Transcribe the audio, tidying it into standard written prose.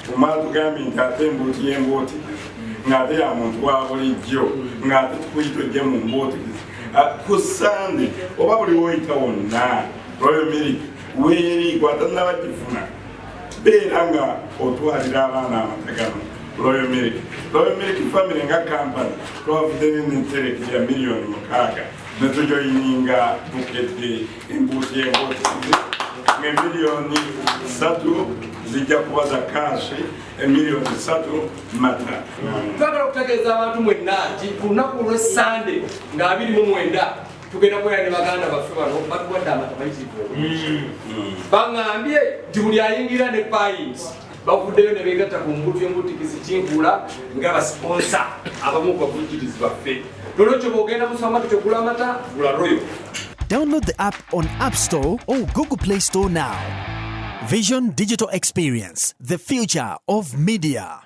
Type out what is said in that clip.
tumala tugambye nti ate embuutu y'embuuti ng'ate ya muntu wa bulijjo ng'ate tukuyita ojje mu mbuutikizi ku Sande oba buli woyita wonna Royal Milk weeri gwatannaba gifuna beera nga otwalira abaana amatagano Royal Milk family nga kampani twavudde n'entereki ya miliyoni 6 ne tujoyininga bukedde embuutu y'embuutikizi miliyoni 3 zijja kuba za kashi miliyoni 3 mata. Twagala okutegeeza abantu mwenna nti ku lunaku lw'e Sande nga 29 tugenda kwera ne baganda baffe bano batuwadde amata mayitirivu baŋŋambye nti buli ayingira ne payins bavuddeyo ne beegatta ku mbuutu y'embuutikizi Kinkula nga basponsa abamu ku bavujjirizi baffe. Lolwekyo bw'ogenda mu supermarket okugula amata gula Royal. Download the app on App Store or Google Play Store now. Vision Digital Experience, the future of media.